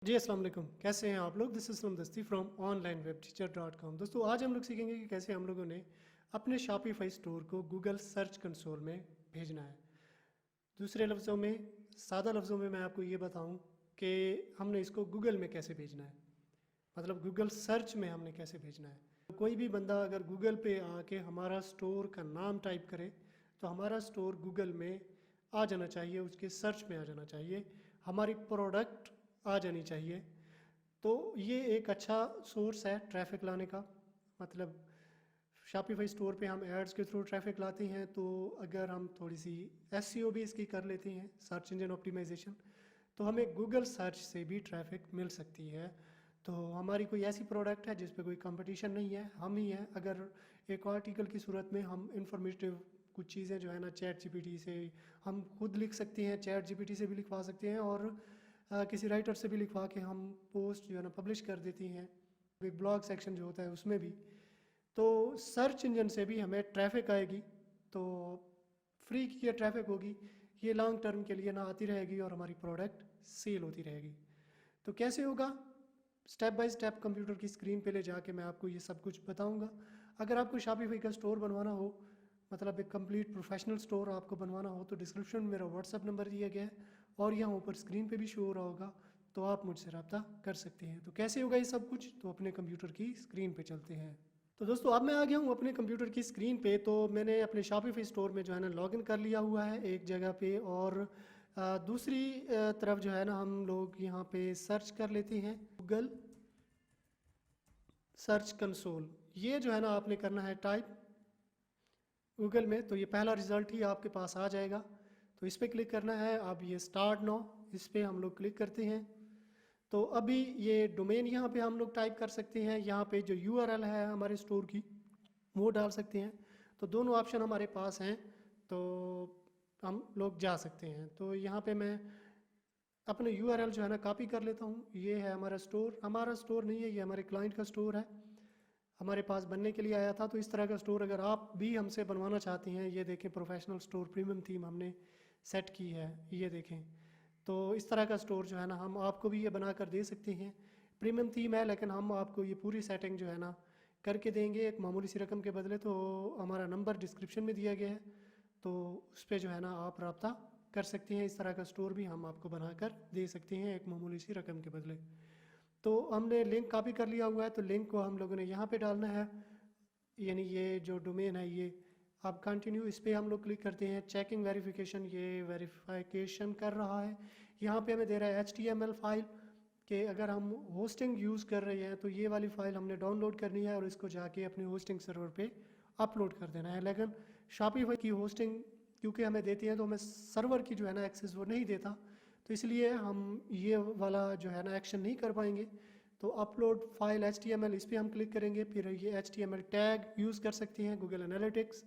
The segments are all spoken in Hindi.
जी अस्सलाम वालेकुम, कैसे हैं आप लोग। दिस इज़ सलम दस्ती फ्रॉम onlinewebteacher.com। दोस्तों आज हम लोग सीखेंगे कि कैसे हम लोगों ने अपने शॉपिफाई स्टोर को गूगल सर्च कंसोल में भेजना है। दूसरे लफ्ज़ों में, सादा लफ्ज़ों में मैं आपको ये बताऊं कि हमने इसको गूगल में कैसे भेजना है, मतलब गूगल सर्च में हमने कैसे भेजना है। कोई भी बंदा अगर गूगल पे आके हमारा स्टोर का नाम टाइप करे तो हमारा स्टोर गूगल में आ जाना चाहिए, उसके सर्च में आ जाना चाहिए, हमारी प्रोडक्ट आ जानी चाहिए। तो ये एक अच्छा सोर्स है ट्रैफिक लाने का। मतलब शॉपिफाई स्टोर पे हम एड्स के थ्रू ट्रैफिक लाते हैं, तो अगर हम थोड़ी सी एसईओ भी इसकी कर लेते हैं, सर्च इंजन ऑप्टिमाइजेशन, तो हमें गूगल सर्च से भी ट्रैफिक मिल सकती है। तो हमारी कोई ऐसी प्रोडक्ट है जिस पे कोई कंपटीशन नहीं है, हम ही हैं। अगर एक आर्टिकल की सूरत में हम इंफॉर्मेटिव कुछ चीज़ें जो है ना, चैट जीपीटी से हम खुद लिख सकते हैं, चैट जीपीटी से भी लिखवा सकते हैं, और किसी राइटर से भी लिखवा के हम पोस्ट जो है ना पब्लिश कर देती हैं। एक ब्लॉग सेक्शन जो होता है उसमें भी। तो सर्च इंजन से भी हमें ट्रैफिक आएगी, तो फ्री की ये ट्रैफिक होगी, ये लॉन्ग टर्म के लिए ना आती रहेगी और हमारी प्रोडक्ट सेल होती रहेगी। तो कैसे होगा, स्टेप बाय स्टेप कंप्यूटर की स्क्रीन पे ले जाके मैं आपको ये सब कुछ बताऊंगा। अगर आपको शॉपिफाई का स्टोर बनवाना हो, मतलब एक कंप्लीट प्रोफेशनल स्टोर आपको बनवाना हो, तो डिस्क्रिप्शन में मेरा व्हाट्सअप नंबर दिया गया है और यहाँ ऊपर स्क्रीन पे भी शो हो रहा होगा, तो आप मुझसे रब्ता कर सकते हैं। तो कैसे होगा ये सब कुछ, तो अपने कंप्यूटर की स्क्रीन पे चलते हैं। तो दोस्तों अब मैं आ गया हूँ अपने कंप्यूटर की स्क्रीन पे। तो मैंने अपने शॉपिफाई स्टोर में जो है ना लॉगिन कर लिया हुआ है एक जगह पे, और दूसरी तरफ जो है ना हम लोग यहाँ पे सर्च कर लेते हैं गूगल सर्च कंसोल। ये जो है ना आपने करना है टाइप गूगल में, तो ये पहला रिजल्ट ही आपके पास आ जाएगा। तो इस पर क्लिक करना है। अब ये स्टार्ट नाउ, इस पर हम लोग क्लिक करते हैं। तो अभी ये डोमेन यहाँ पे हम लोग टाइप कर सकते हैं, यहाँ पे जो यूआरएल है हमारे स्टोर की वो डाल सकते हैं। तो दोनों ऑप्शन हमारे पास हैं, तो हम लोग जा सकते हैं। तो यहाँ पे मैं अपने यूआरएल जो है ना कॉपी कर लेता हूँ। ये है हमारा स्टोर, हमारा स्टोर नहीं है, ये हमारे क्लाइंट का स्टोर है, हमारे पास बनने के लिए आया था। तो इस तरह का स्टोर अगर आप भी हमसे बनवाना चाहती हैं, ये देखें प्रोफेशनल स्टोर प्रीमियम थीम हमने सेट की है, ये देखें। तो इस तरह का स्टोर जो है ना हम आपको भी ये बना कर दे सकते हैं। प्रीमियम थीम है, लेकिन हम आपको ये पूरी सेटिंग जो है ना करके देंगे एक मामूली सी रकम के बदले। तो हमारा नंबर डिस्क्रिप्शन में दिया गया है, तो उस पर जो है ना आप रब्ता कर सकते हैं। इस तरह का स्टोर भी हम आपको बना कर दे सकते हैं एक मामूली सी रकम के बदले। तो हमने लिंक कॉपी कर लिया हुआ है, तो लिंक को हम लोगों ने यहाँ पे डालना है, यानी ये जो डोमेन है ये। अब कंटिन्यू इस पर हम लोग क्लिक करते हैं। चेकिंग वेरिफिकेशन, ये वेरिफिकेशन कर रहा है। यहाँ पे हमें दे रहा है HTML फाइल, कि अगर हम होस्टिंग यूज़ कर रहे हैं तो ये वाली फ़ाइल हमने डाउनलोड करनी है और इसको जाके अपने होस्टिंग सर्वर पे अपलोड कर देना है। लेकिन शॉपिफाई की होस्टिंग क्योंकि हमें देती है, तो हमें सर्वर की जो है ना एक्सेस वो नहीं देता, तो इसलिए हम ये वाला जो है ना एक्शन नहीं कर पाएंगे। तो अपलोड फाइल HTML, इस पर हम क्लिक करेंगे। फिर ये HTML टैग यूज़ कर सकते हैं, Google analytics,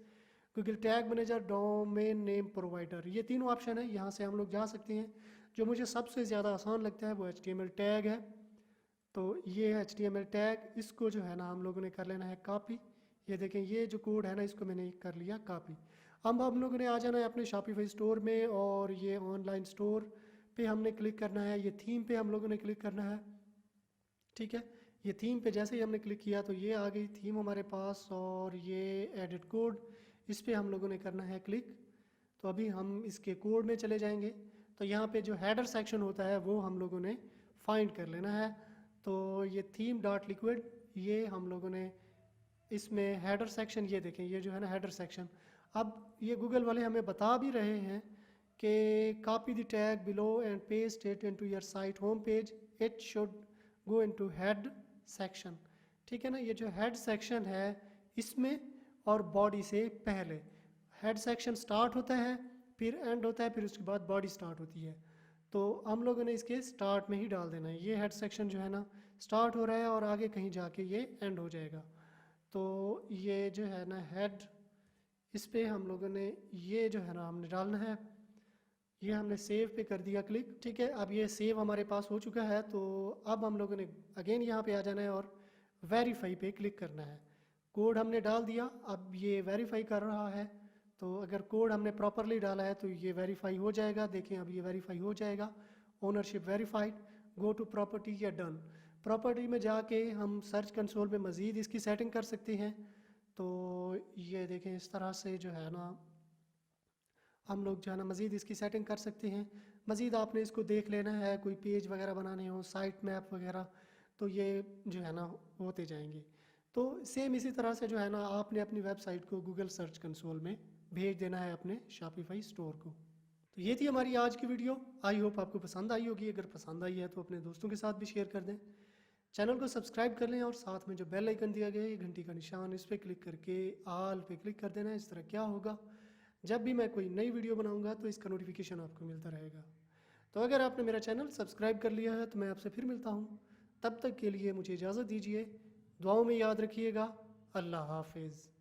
Google tag manager, domain name provider, ये तीनों ऑप्शन है, यहाँ से हम लोग जा सकते हैं। जो मुझे सबसे ज़्यादा आसान लगता है वो HTML टैग है। तो ये HTML टैग, इसको जो है ना हम लोगों ने कर लेना है कॉपी। ये देखें, ये जो कोड है ना इसको मैंने कर लिया कॉपी। अब हम लोगों ने आ जाना है अपने शॉपिफाई स्टोर में, और ये ऑनलाइन स्टोर पे हमने क्लिक करना है, ये थीम पे हम लोगों ने क्लिक करना है। ठीक है, ये थीम पे जैसे ही हमने क्लिक किया तो ये आ गई थीम हमारे पास, और ये एडिट कोड, इस पे हम लोगों ने करना है क्लिक। तो अभी हम इसके कोड में चले जाएंगे। तो यहाँ पे जो हेडर सेक्शन होता है वो हम लोगों ने फाइंड कर लेना है। तो ये थीम डॉट लिक्विड, ये हम लोगों ने इसमें हेडर सेक्शन, ये देखें ये जो है ना हेडर सेक्शन। अब ये गूगल वाले हमें बता भी रहे हैं कि copy the tag below and paste it into your site home page, it should go into head section. ठीक है ना, ये जो हेड सेक्शन है इसमें और बॉडी से पहले हेड सेक्शन स्टार्ट होता है, फिर एंड होता है, फिर उसके बाद बॉडी स्टार्ट होती है। तो हम लोगों ने इसके स्टार्ट में ही डाल देना है। ये हेड सेक्शन जो है ना स्टार्ट हो रहा है और आगे कहीं जाके ये एंड हो जाएगा। तो ये जो है ना हेड, इस पे हम लोगों ने ये जो है ना हमने डालना है। ये हमने सेव पे कर दिया क्लिक। ठीक है, अब ये सेव हमारे पास हो चुका है। तो अब हम लोगों ने अगेन यहाँ पे आ जाना है और वेरीफाई पे क्लिक करना है। कोड हमने डाल दिया, अब ये वेरीफाई कर रहा है। तो अगर कोड हमने प्रॉपरली डाला है तो ये वेरीफाई हो जाएगा। देखें अब ये वेरीफाई हो जाएगा, ownership verified. Go to property या डन। प्रॉपर्टी में जाके हम सर्च कंसोल में मज़ीद इसकी सेटिंग कर सकते हैं। तो ये देखें इस तरह से जो है ना हम लोग जो है ना मज़ीद इसकी सेटिंग कर सकते हैं। मज़ीद आपने इसको देख लेना है, कोई पेज वगैरह बनाने हो, साइट मैप वगैरह, तो ये जो है ना होते जाएंगे। तो सेम इसी तरह से जो है ना आपने अपनी वेबसाइट को गूगल सर्च कंसोल में भेज देना है अपने शॉपिफाई स्टोर को। तो ये थी हमारी आज की वीडियो। आई होप आपको पसंद आई होगी। अगर पसंद आई है तो अपने दोस्तों के साथ भी शेयर कर दें। चैनल को सब्सक्राइब कर लें और साथ में जो बेल आइकन दिया गया है घंटी का निशान, इस पर क्लिक करके आल पे क्लिक कर देना। इस तरह क्या होगा, जब भी मैं कोई नई वीडियो बनाऊंगा तो इसका नोटिफिकेशन आपको मिलता रहेगा। तो अगर आपने मेरा चैनल सब्सक्राइब कर लिया है तो मैं आपसे फिर मिलता हूँ। तब तक के लिए मुझे इजाज़त दीजिए। दुआओं में याद रखिएगा। अल्लाह हाफिज़।